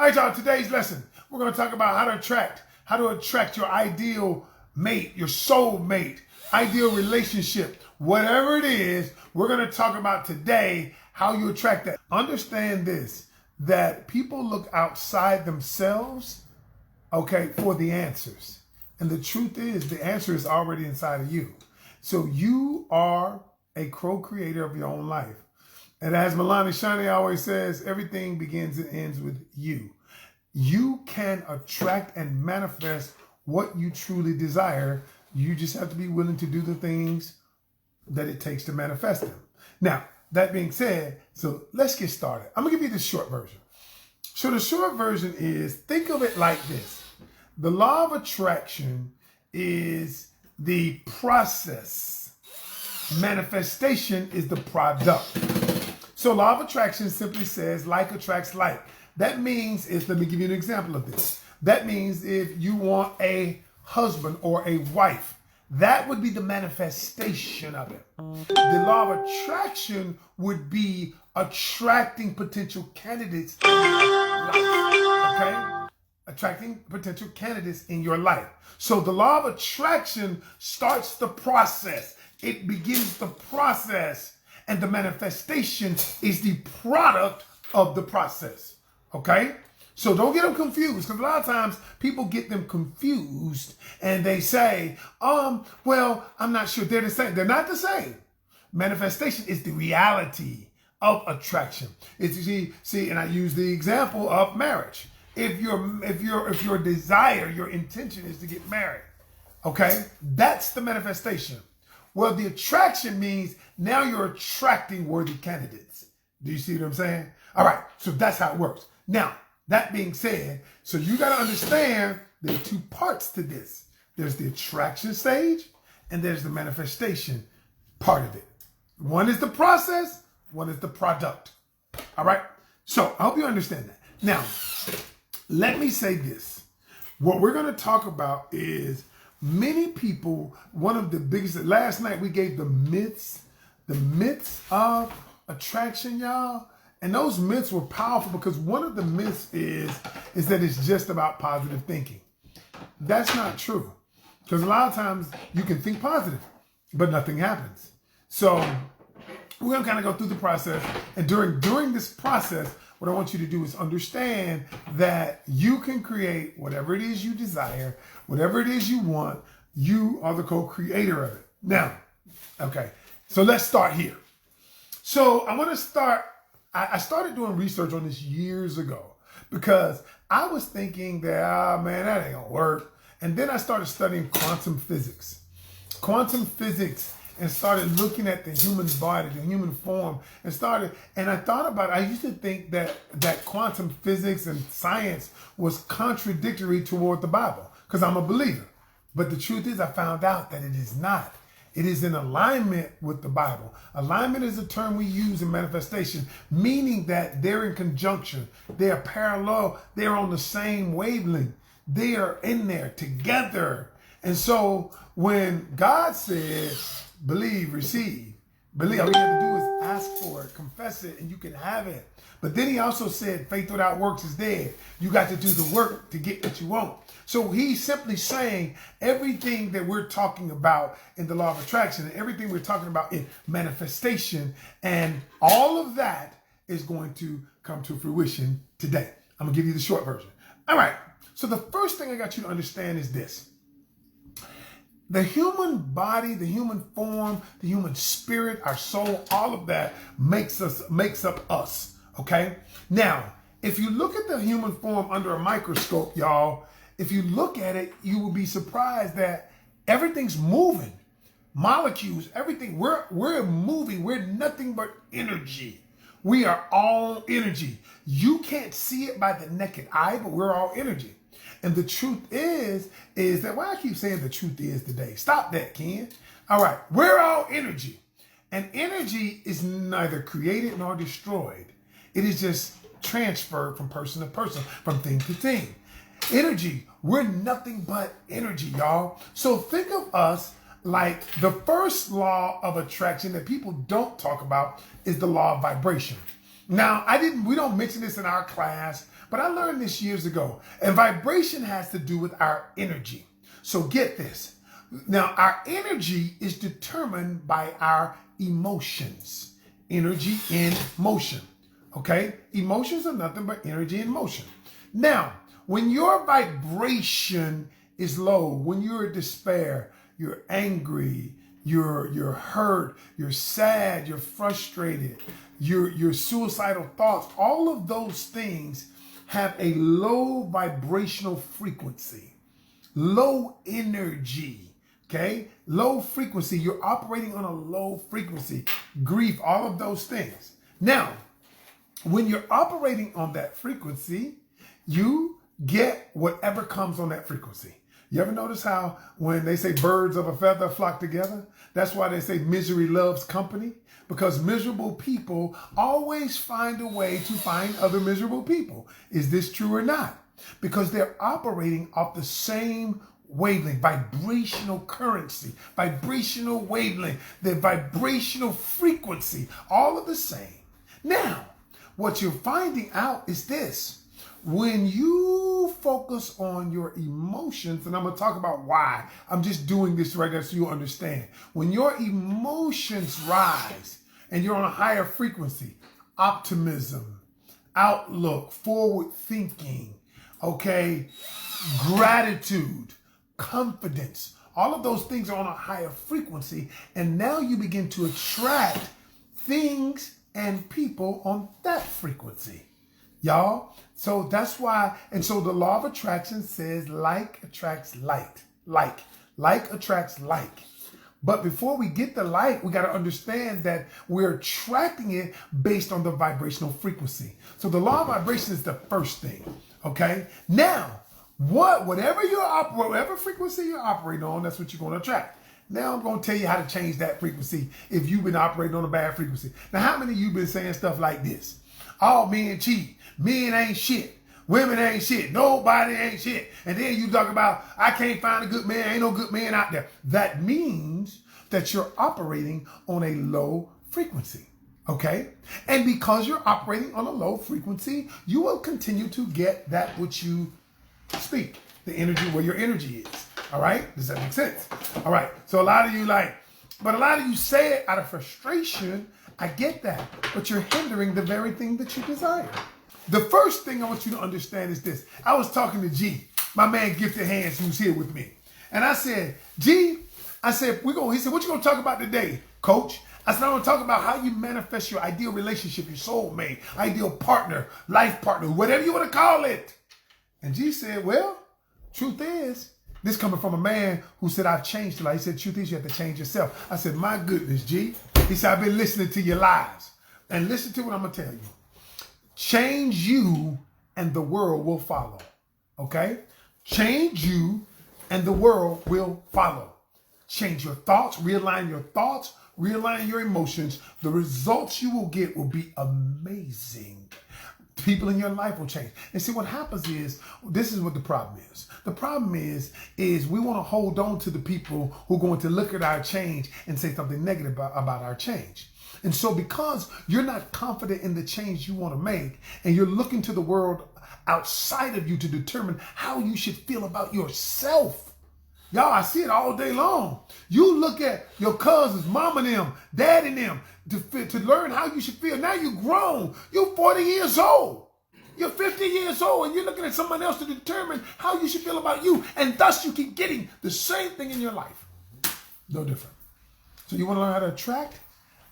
All right, y'all, today's lesson, we're going to talk about how to attract your ideal mate, your soul mate, ideal relationship, whatever it is, we're going to talk about today how you attract that. Understand this, that people look outside themselves, okay, for the answers. And the truth is, the answer is already inside of you. So you are a co-creator of your own life. And as Milani Shani always says, everything begins and ends with you. You can attract and manifest what you truly desire. You just have to be willing to do the things that it takes to manifest them. Now, that being said, so let's get started. I'm going to give you the short version. So the short version is, think of it like this. The law of attraction is the process. Manifestation is the product. So law of attraction simply says like attracts like. That means let me give you an example of this. That means if you want a husband or a wife, that would be the manifestation of it. The law of attraction would be attracting potential candidates in your life, okay? Attracting potential candidates in your life. So the law of attraction starts the process. It begins the process, and the manifestation is the product of the process. Okay? So don't get them confused, because a lot of times people get them confused and they say, well, I'm not sure. They're the same. They're not the same. Manifestation is the reality of attraction. It's see, and I use the example of marriage. If your desire, your intention is to get married, okay, that's the manifestation. Well, the attraction means now you're attracting worthy candidates. Do you see what I'm saying? All right, so that's how it works. Now, that being said, so you got to understand there are two parts to this. There's the attraction stage and there's the manifestation part of it. One is the process, one is the product. All right, so I hope you understand that. Now, let me say this. What we're going to talk about is many people, one of the biggest, last night we gave the myths of attraction, y'all. And those myths were powerful because one of the myths is that it's just about positive thinking. That's not true. Because a lot of times you can think positive, but nothing happens. So we're going to kind of go through the process. And during this process, what I want you to do is understand that you can create whatever it is you desire, whatever it is you want. You are the co-creator of it. Now, okay, so let's start here. So I want to start, I started doing research on this years ago because I was thinking that, man, that ain't gonna work. And then I started studying quantum physics. And started looking at the human body, the human form, and I thought about it. I used to think that quantum physics and science was contradictory toward the Bible, because I'm a believer. But the truth is, I found out that it is not. It is in alignment with the Bible. Alignment is a term we use in manifestation, meaning that they're in conjunction, they are parallel, they're on the same wavelength, they are in there together. And so when God said, believe, receive. Believe. All you have to do is ask for it, confess it, and you can have it. But then he also said, faith without works is dead. You got to do the work to get what you want. So he's simply saying everything that we're talking about in the law of attraction and everything we're talking about in manifestation, and all of that is going to come to fruition today. I'm going to give you the short version. All right. So the first thing I got you to understand is this. The human body, the human form, the human spirit, our soul, all of that makes up us, okay? Now, if you look at the human form under a microscope, y'all, if you look at it, you will be surprised that everything's moving. Molecules, everything, we're moving. We're nothing but energy. We are all energy. You can't see it by the naked eye, but we're all energy. And the truth is that, why I keep saying the truth is today. Stop that, Ken. All right, we're all energy. And energy is neither created nor destroyed. It is just transferred from person to person, from thing to thing. Energy, we're nothing but energy, y'all. So think of us like the first law of attraction that people don't talk about is the law of vibration. Now, we don't mention this in our class, But I learned this years ago. And vibration has to do with our energy. So get this. Now, our energy is determined by our emotions. Energy in motion. Okay? Emotions are nothing but energy in motion. Now, when your vibration is low, when you're in despair, you're angry, you're hurt, you're sad, you're frustrated, you're suicidal thoughts, all of those things have a low vibrational frequency, low energy, okay? Low frequency, you're operating on a low frequency, grief, all of those things. Now, when you're operating on that frequency, you get whatever comes on that frequency. You ever notice how when they say birds of a feather flock together? That's why they say misery loves company, because miserable people always find a way to find other miserable people. Is this true or not? Because they're operating off the same wavelength, vibrational currency, vibrational wavelength, the vibrational frequency, all of the same. Now, what you're finding out is this. When you focus on your emotions, and I'm going to talk about why. I'm just doing this right now so you understand. When your emotions rise and you're on a higher frequency, optimism, outlook, forward thinking, okay, gratitude, confidence, all of those things are on a higher frequency. And now you begin to attract things and people on that frequency. Y'all, so that's why, and so the law of attraction says like attracts like attracts like. But before we get the like, we got to understand that we're attracting it based on the vibrational frequency. So the law of vibration is the first thing, okay? Now, whatever frequency you're operating on, that's what you're going to attract. Now I'm going to tell you how to change that frequency if you've been operating on a bad frequency. Now, how many of you been saying stuff like this? All men cheat. Men ain't shit. Women ain't shit. Nobody ain't shit. And then you talk about, I can't find a good man. Ain't no good man out there. That means that you're operating on a low frequency. Okay? And because you're operating on a low frequency, you will continue to get that which you speak. The energy, where your energy is. All right? Does that make sense? All right. So a lot of you say it out of frustration. I get that. But you're hindering the very thing that you desire. The first thing I want you to understand is this. I was talking to G, my man Gifted Hands, who's here with me. And I said, G, he said, what you going to talk about today, coach? I said, I'm going to talk about how you manifest your ideal relationship, your soulmate, ideal partner, life partner, whatever you want to call it. And G said, well, truth is, this coming from a man who said, I've changed a lot. He said, truth is, you have to change yourself. I said, my goodness, G. He said, I've been listening to your lies. And listen to what I'm going to tell you. Change you and the world will follow. Okay? Change you and the world will follow. Change your thoughts, realign your emotions. The results you will get will be amazing. People in your life will change. And see, what happens is, this is what the problem is. The problem is we want to hold on to the people who are going to look at our change and say something negative about our change. And so because you're not confident in the change you want to make, and you're looking to the world outside of you to determine how you should feel about yourself. Y'all, I see it all day long. You look at your cousins, mom and them, dad and them, to learn how you should feel. Now you're grown. You're 40 years old. You're 50 years old, and you're looking at someone else to determine how you should feel about you. And thus you keep getting the same thing in your life. No different. So you want to learn how to attract?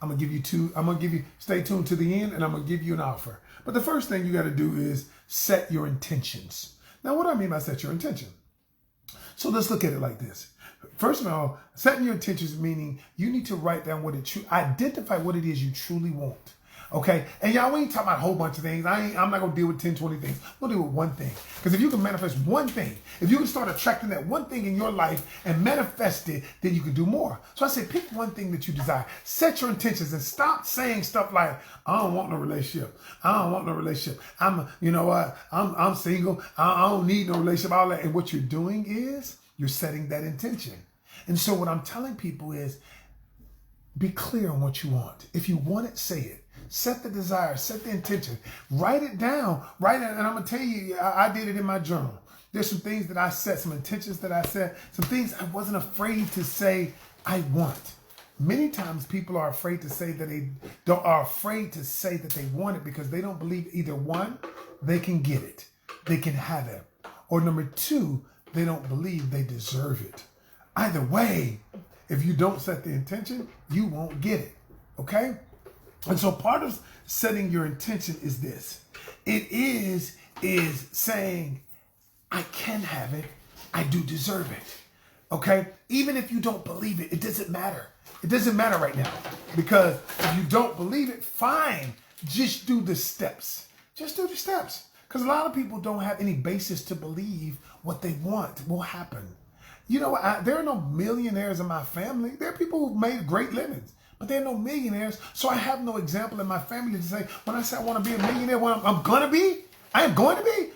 I'm going to give you, stay tuned to the end, and I'm going to give you an offer. But the first thing you got to do is set your intentions. Now, what do I mean by set your intention? So let's look at it like this. First of all, setting your intentions meaning you need to write down identify what it is you truly want. Okay? And y'all, we ain't talking about a whole bunch of things. I'm not going to deal with 10, 20 things. I'm going to deal with one thing. Because if you can manifest one thing, if you can start attracting that one thing in your life and manifest it, then you can do more. So I say pick one thing that you desire. Set your intentions and stop saying stuff like, I don't want no relationship. I don't want no relationship. I'm single. I don't need no relationship. All that. And what you're doing is you're setting that intention. And so what I'm telling people is be clear on what you want. If you want it, say it. Set the desire, set the intention, write it down, write it. And I'm going to tell you, I did it in my journal. There's some things that I set, some intentions that I set, some things I wasn't afraid to say I want. Many times people are afraid to say that they want it because they don't believe either one, they can get it, they can have it. Or number two, they don't believe they deserve it. Either way, if you don't set the intention, you won't get it. Okay? And so part of setting your intention is this. It is saying, I can have it. I do deserve it. Okay? Even if you don't believe it, it doesn't matter. It doesn't matter right now. Because if you don't believe it, fine. Just do the steps. Just do the steps. Because a lot of people don't have any basis to believe what they want will happen. You know, there are no millionaires in my family. There are people who've made great livings, but there are no millionaires. So I have no example in my family to say, when I say I want to be a millionaire, well, I'm going to be. I am going to be.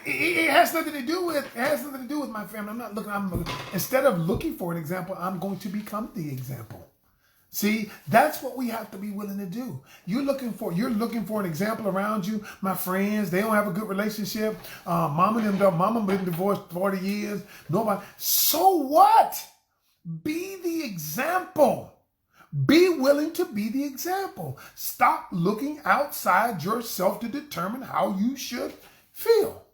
It has nothing to do with. It has nothing to do with my family. I'm not looking. Instead of looking for an example, I'm going to become the example. See, that's what we have to be willing to do. You're looking for an example around you. My friends, they don't have a good relationship. Mama been divorced 40 years. Nobody. So what? Be the example. Be willing to be the example. Stop looking outside yourself to determine how you should feel.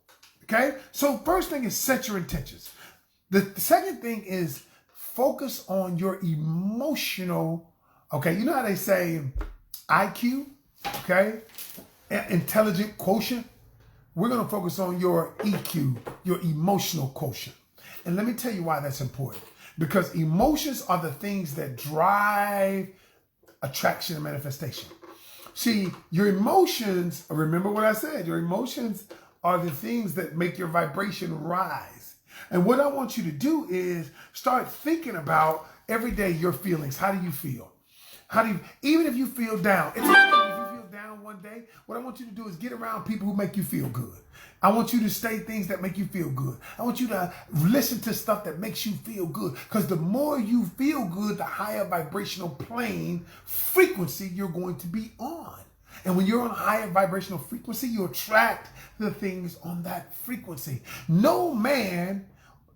Okay? So first thing is set your intentions. The second thing is focus on your emotional, okay? You know how they say IQ, okay? Intelligent quotient. We're going to focus on your EQ, your emotional quotient. And let me tell you why that's important. Because emotions are the things that drive attraction and manifestation. See, your emotions, remember what I said, your emotions are the things that make your vibration rise. And what I want you to do is start thinking about every day your feelings. How do you feel? Even if you feel down, it's okay if you feel down one day, what I want you to do is get around people who make you feel good. I want you to say things that make you feel good. I want you to listen to stuff that makes you feel good. Because the more you feel good, the higher vibrational plane frequency you're going to be on. And when you're on a higher vibrational frequency, you attract the things on that frequency. No man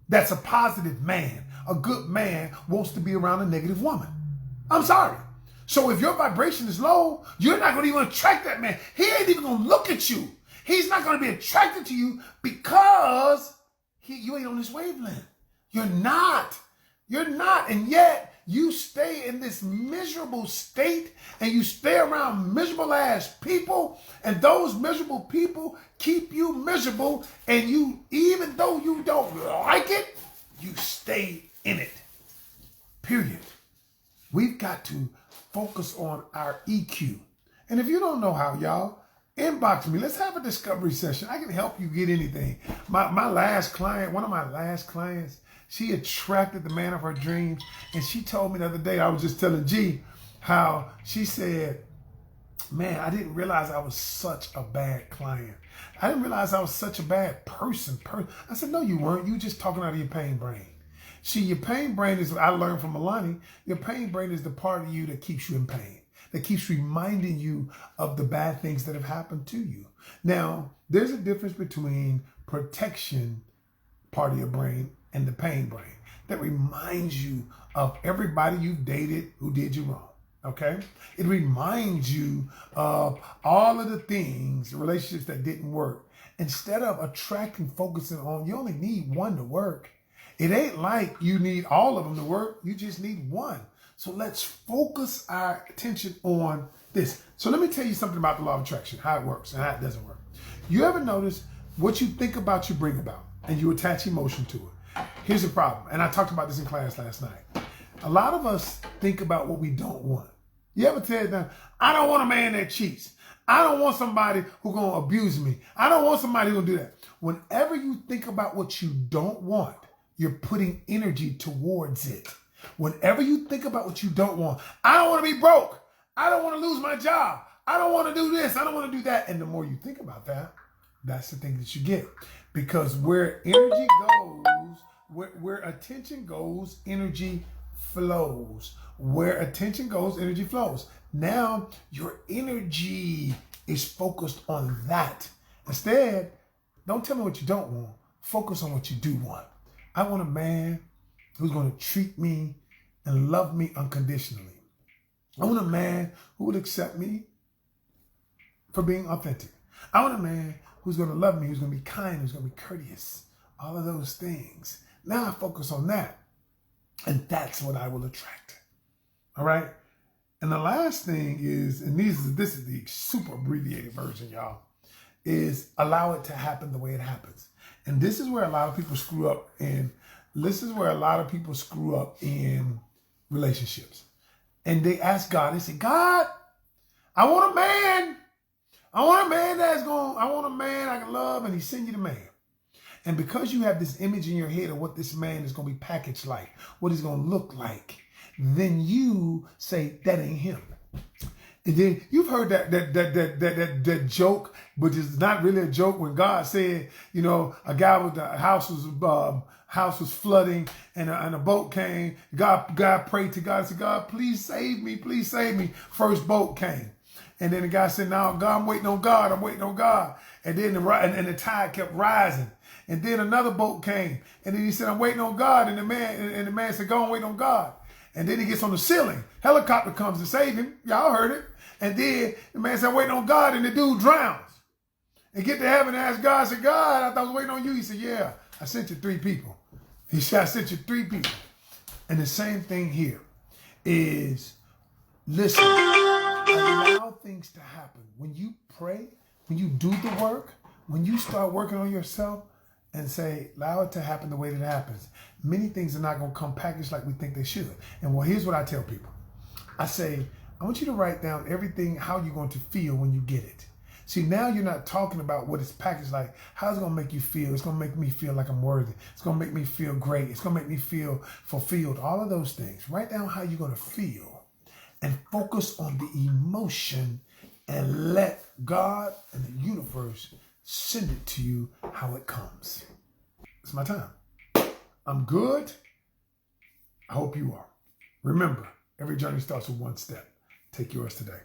that's a positive man, a good man, wants to be around a negative woman. I'm sorry. So if your vibration is low, you're not going to even attract that man. He ain't even going to look at you. He's not going to be attracted to you because you ain't on his wavelength. You're not. You're not. And yet you stay in this miserable state and you stay around miserable ass people, and those miserable people keep you miserable, and you, even though you don't like it, you stay in it. Period. We've got to focus on our EQ. And if you don't know how, y'all, inbox me. Let's have a discovery session. I can help you get anything. My last client, one of my last clients, she attracted the man of her dreams. And she told me the other day, I was just telling G how she said, man, I didn't realize I was such a bad client. I didn't realize I was such a bad person. I said, no, you weren't. You just talking out of your pain brain. See, your pain brain is, I learned from Milani, your pain brain is the part of you that keeps you in pain, that keeps reminding you of the bad things that have happened to you. Now, there's a difference between protection part of your brain and the pain brain that reminds you of everybody you've dated who did you wrong. Okay? It reminds you of all of the things, relationships that didn't work. Instead of focusing on, you only need one to work. It ain't like you need all of them to work. You just need one. So let's focus our attention on this. So let me tell you something about the law of attraction, how it works and how it doesn't work. You ever notice what you think about, you bring about, and you attach emotion to it? Here's the problem, and I talked about this in class last night. A lot of us think about what we don't want. You ever tell them, I don't want a man that cheats. I don't want somebody who's going to abuse me. I don't want somebody who's going to do that. Whenever you think about what you don't want, you're putting energy towards it. Whenever you think about what you don't want, I don't want to be broke. I don't want to lose my job. I don't want to do this. I don't want to do that. And the more you think about that, that's the thing that you get. Because where energy goes, where attention goes, energy flows. Where attention goes, energy flows. Now your energy is focused on that. Instead, don't tell me what you don't want. Focus on what you do want. I want a man who's going to treat me and love me unconditionally. I want a man who would accept me for being authentic. I want a man who's going to love me, who's going to be kind, who's going to be courteous. All of those things. Now I focus on that. And that's what I will attract. All right? And the last thing is, and this is the super abbreviated version, y'all, is allow it to happen the way it happens. And this is where a lot of people screw up in relationships. And they ask God, they say, God, I want a man. I want a man I can love, and he send you the man. And because you have this image in your head of what this man is going to be packaged like, what he's going to look like, then you say, that ain't him. And then you've heard that joke, but it's not really a joke, when God said, you know, a guy with the house was flooding, and a boat came. God prayed to God and said, God, please save me, please save me. First boat came. And then the guy said, no, God, I'm waiting on God, I'm waiting on God. And then the tide kept rising. And then another boat came. And then he said, I'm waiting on God. And the man said, go and wait on God. And then he gets on the ceiling. Helicopter comes to save him. Y'all heard it. And then the man said, I'm waiting on God. And the dude drowns. And get to heaven and ask God, I said, God, I thought I was waiting on you. He said, yeah, I sent you 3 people. He said, I sent you 3 people. And the same thing here is, listen, allow things to happen. When you pray, when you do the work, when you start working on yourself and say, allow it to happen the way that it happens, many things are not going to come packaged like we think they should. And well, here's what I tell people. I say, I want you to write down everything, how you're going to feel when you get it. See, now you're not talking about what it's packaged like. How's it going to make you feel? It's going to make me feel like I'm worthy. It's going to make me feel great. It's going to make me feel fulfilled. All of those things. Write down how you're going to feel and focus on the emotion and let God and the universe send it to you how it comes. It's my time. I'm good. I hope you are. Remember, every journey starts with one step. Take yours today.